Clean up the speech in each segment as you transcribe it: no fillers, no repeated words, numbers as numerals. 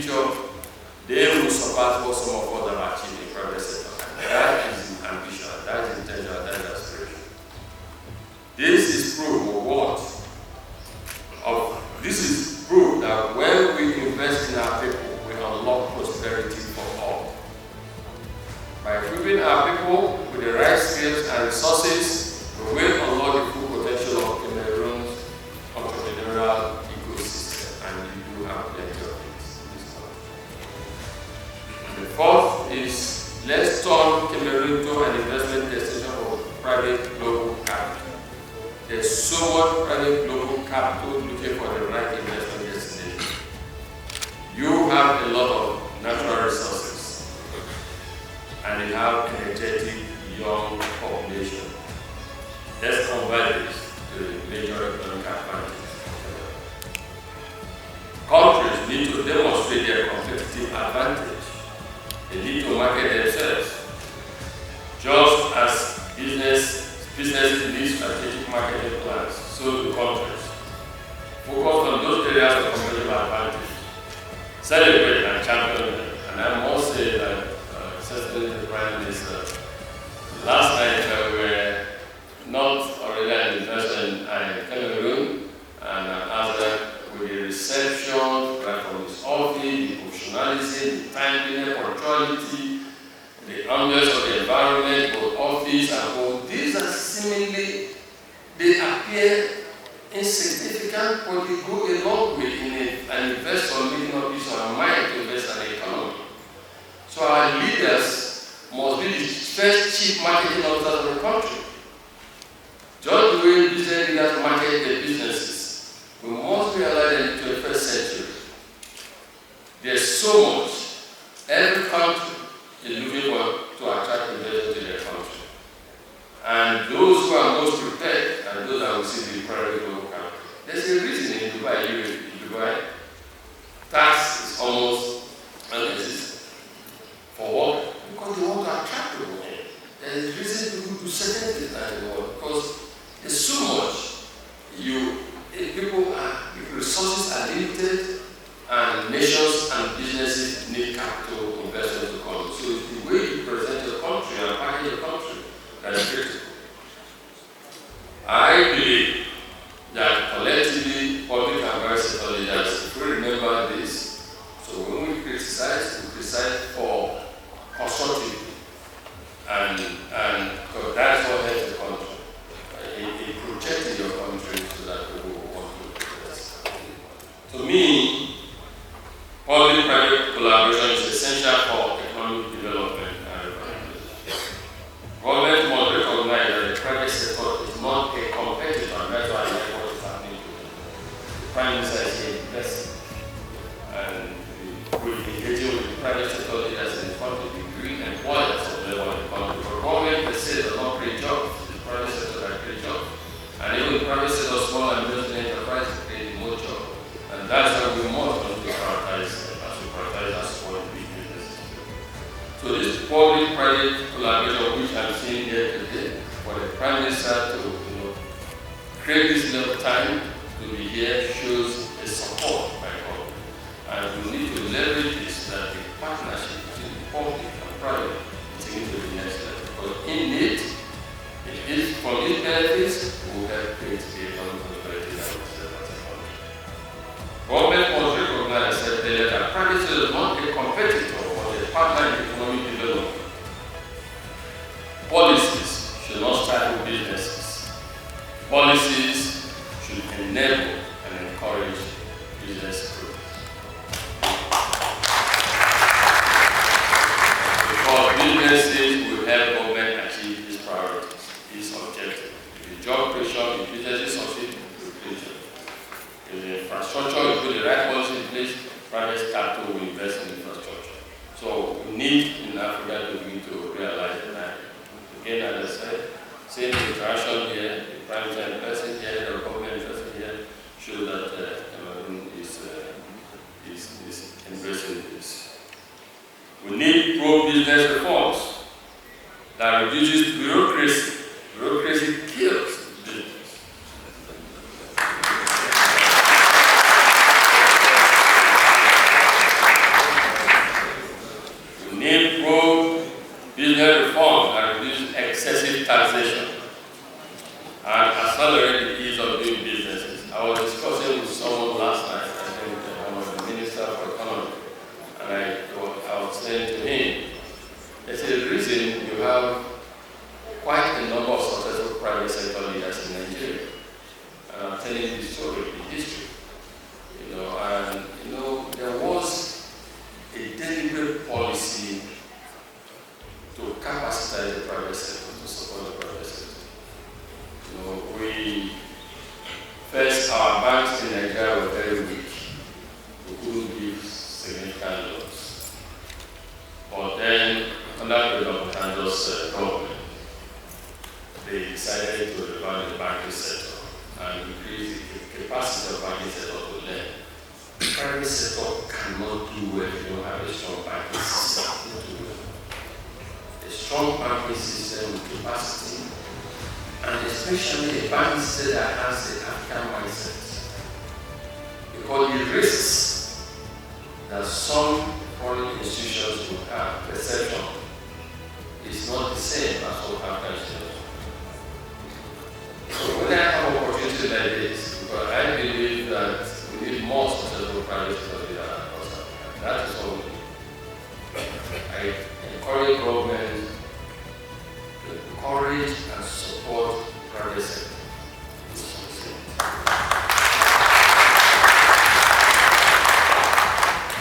future, they will surpass what some of us have achieved in the private sector. And that is the ambition, that is the intention, that is the aspiration. This is proof of what? This is proof that when we invest in our people, we unlock prosperity for all. By equipping our people with the right skills and resources, we will unlock the full potential of Cameroon's entrepreneurial ecosystem, and we do have plenty of it in this country. The fourth is, let's turn Cameroon to an investment destination for private global capital. There's so much private global capital looking for the right investment destination. You have a lot of natural resources, and you have energetic young population. Let's convert this to the major economic advantage. Countries need to demonstrate their competitive advantage. They need to market themselves. Just as businesses need strategic marketing plans, so do countries. Focus on those areas of competitive advantage. Celebrate and champion them. And I must say that, certainly the Prime Minister, last night we were not already invested in Cameroon, and as with the reception, right from his office, the professionalism, the timeliness, punctuality, the ambience of the environment, both office and home, these are seemingly, they appear insignificant, but they go a long way in an investor making up his own mind to invest in the economy. So our leaders must be the first chief marketing officers of the country. Just the way business leaders market their businesses, we must realize in the 21st century, there's so much. Every country is looking to attract investors to their country. And those who are most prepared and those that will see the private global capital. There's a reason in Dubai, tax is almost non-existent. For what? Because they want to attract people. There is reason to do certain things in the world because there's so much. Resources are limited, and nations and businesses need capital investment to come. So it's the way you present your country and package your country that is critical. I believe that collectively, public and private sector leaders, if we remember this, so when we criticize for constructively, and because that's what helps the country. In projecting your country so that people will want to invest. To me, public-private collaboration is essential for economic development and revitalization. Government must recognize that the private sector is not a competitor, and that's why I like what is happening to the Prime Minister is here investing. And we'll be engaging with the private sector leaders in the country to bring employers of level in the country. For government, they say does not create jobs, the private sector that create jobs. And even the private sector, small and medium enterprise create more jobs. And that's why we must prioritize our support in big businesses. So this public-private collaboration, which I'm seeing here today, for the Prime Minister to create this little time to be here shows a support by government. And we need to leverage this, that the partnership between the public and private is taken to the next level. Because in it, from its benefits, we will help create the economic prosperity that we serve as a country. Government must recognize that private sector is not a competitor but a partner in economic development. Policies should not stifle businesses. Policies should enable and encourage business growth. Because businesses will help government achieve these priorities, these objectives. If the job creation, if businesses succeed, if the infrastructure, you put the right policy in place, private capital will invest in infrastructure. So we need in Africa to begin to realize that. Again, as I said, same interaction here, the private sector investing here, the government investing here, show that Cameroon is embracing this. We need pro-business reforms that reduces bureaucracy. Bureaucracy kills business. private sector cannot do well if you don't have a strong banking system. A strong banking system with capacity, and especially a banking system that has the African mindset. Because the risks that some foreign institutions will have perception is not the same as what African institutions. So when I have opportunities like this, because I believe that we need more successful private sector than across Africa. That is what we need. I encourage government to encourage and support private sector.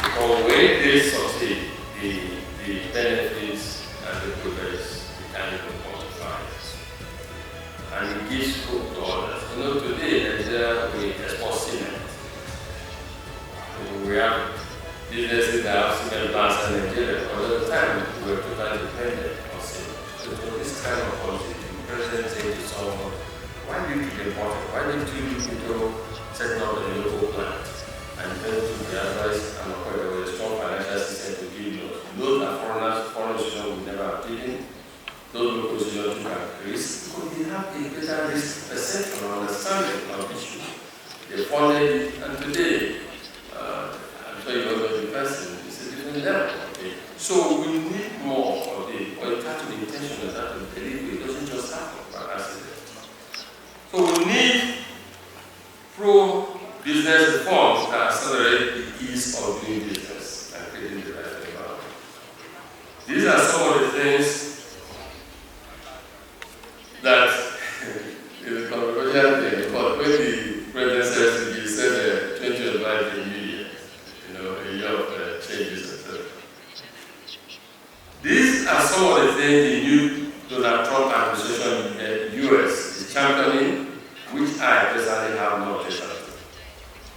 Because when they succeed, the benefits and the progress can be quantified. And it gives hope to others. You know, today we export cement. We have businesses that have cement plants in Nigeria. But at the time, we were totally dependent on cement. So this kind of policy, the president said to someone, why do you keep importing? Why don't you look into setting up a local plant? And then to the advice and of course there was a strong financial system to give loans. Loans that foreign institutions would never have taken. Those local institutions took at risk because they have a better risk perception or understanding of issues. They funded it, and today, I'm sure you know the person, it's a different level. Okay? So we need more of it, but it has to be intentional, that to believe it doesn't just happen by accident. So we need pro-business reforms that accelerate the ease of doing business and creating the right environment. These are some of the things that is a controversial thing, but when the president says he said 2025 a new year, a year of changes, etc. These are some of the things the new Donald Trump administration in the US is championing, which I personally have no objection to.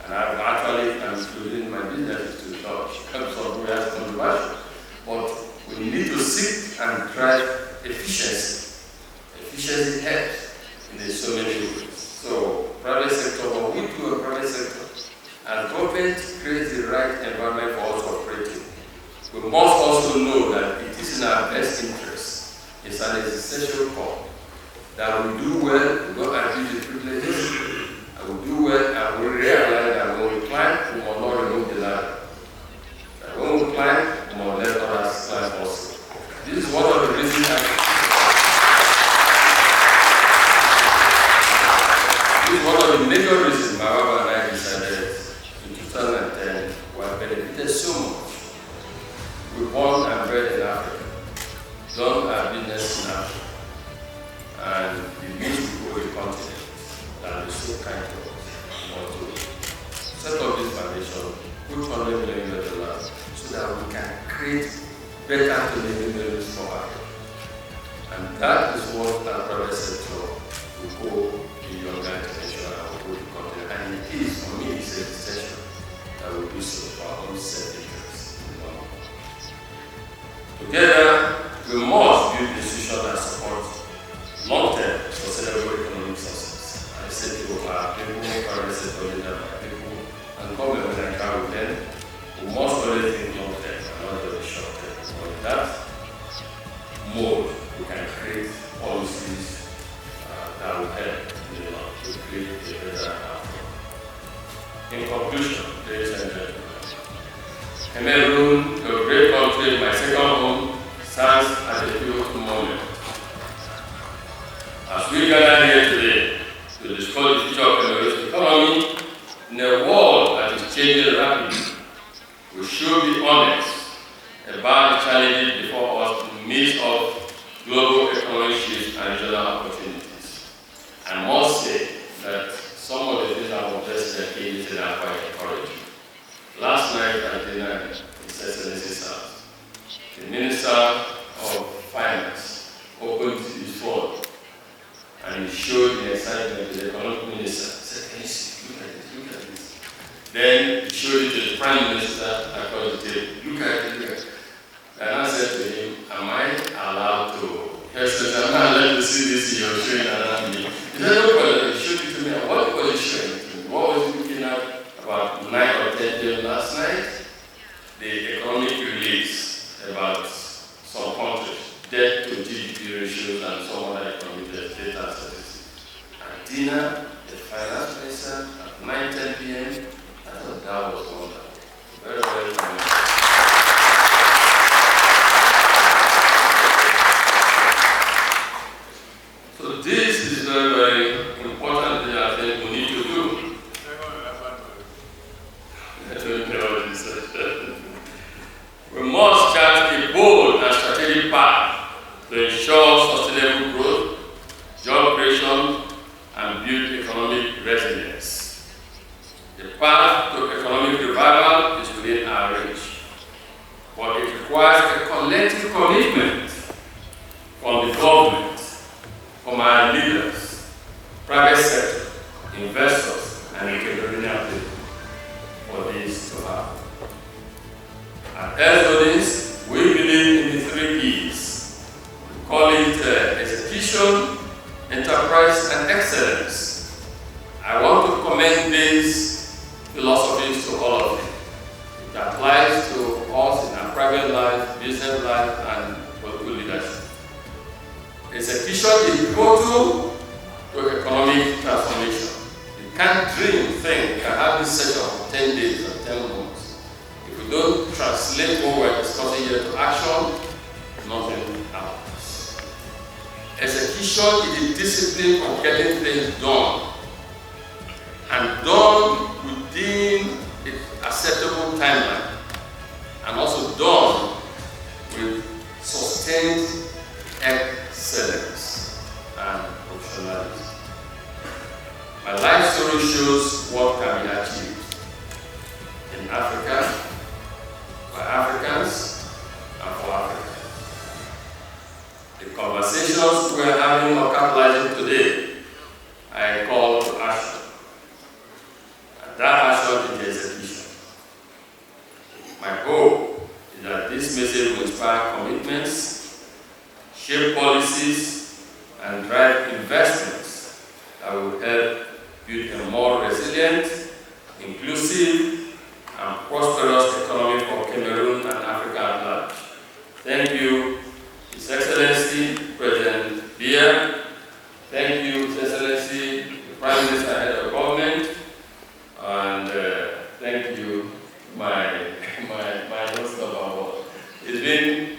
And I've actually included my business to help some areas controversial. But we need to seek and drive efficiency. Efficiency helps in so many ways. So, private sector, what we do in private sector, and government creates the right environment for us operating. We must also know that it is in our best interest. It's an essential call. That we do well, we don't abuse the privileges, and we do well, and we realize that when we climb, we must not remove the ladder. That when we climb, we must let others climb also. This is one of the reasons This is one of the major reasons my wife and I decided in 2010 we have benefited so much. We were born and bred in Africa, done our business in Africa, and the youth people of the continent that is so kind to us want to set up this foundation, put $100 million so that we can create better living for Africa. And that is what our private sector will go beyond that extension and will go to the continent. And it is, for me, it's an extension that will do so for our own self-interest. Together, we must build institutions that support long-term sustainable economic success. I said to our people, private sector leaders, our people, and government when I travel with them, we must always think long-term and not just short-term. So in that mode, we can create policies that will help to create a better outcome. In conclusion, ladies and gentlemen, Cameroon, a great country, my second home, stands at a pivotal moment. As we gather here today to discuss the future of Cameroon's economy in a world that is changing rapidly, we should be honest about the challenges before us in the midst of global economic shifts and regional opportunities. I must say that some of the things I want to say are quite encouraging. Last night at dinner in His Excellency's house, the Minister of Finance opened his phone and he showed the excitement to the Economic Minister. He said, can you see? Look at this. Then he showed it to the Prime Minister across the table. Look at it. And I said to him, am I allowed to? Yes, I'm not allowed to see this in your train around me. He said, no problem. He showed it to me. What was he showing it to me? What was he looking at about 9 or 10 days last night, the economic release about some countries, debt to GDP ratios and some other economic data statistics. At dinner, the finance minister at 9:10 p.m., I thought that was wonderful. Very, very wonderful. So this is very, very important thing I think we need to do. We must chart a bold and strategic path to ensure sustainable growth, job creation, and build economic resilience. The path to economic revival is within our reach, but it requires a collective commitment from the government, from our leaders, private sector, investors, and entrepreneurial people for this to happen. At Elumelu, we believe in the 3 Ps. We call it execution, enterprise, and excellence. I want to commend these philosophies to all of you. It applies to us in our private life, business life, and political leadership. Execution is pivotal to economic transformation. You can't dream, think, you can have this session for 10 days or 10 months. If we don't translate what we're discussing here to action, nothing happens. Execution is the discipline of getting things done, and done within an acceptable timeline, and also done with sustained excellence and professionalism. My life story shows what can be achieved in Africa, by Africans, and for Africa. The conversations we are having or capitalizing today, I call to action. And that action is the execution. My hope is that this message will inspire commitments, shape policies, and drive investments that will help build a more resilient, inclusive, and prosperous economy for Cameroon and Africa at large. Thank you, His Excellency President Biya. Thank you, His Excellency the Prime Minister, Head of Government, and thank you, my host of our board. It's been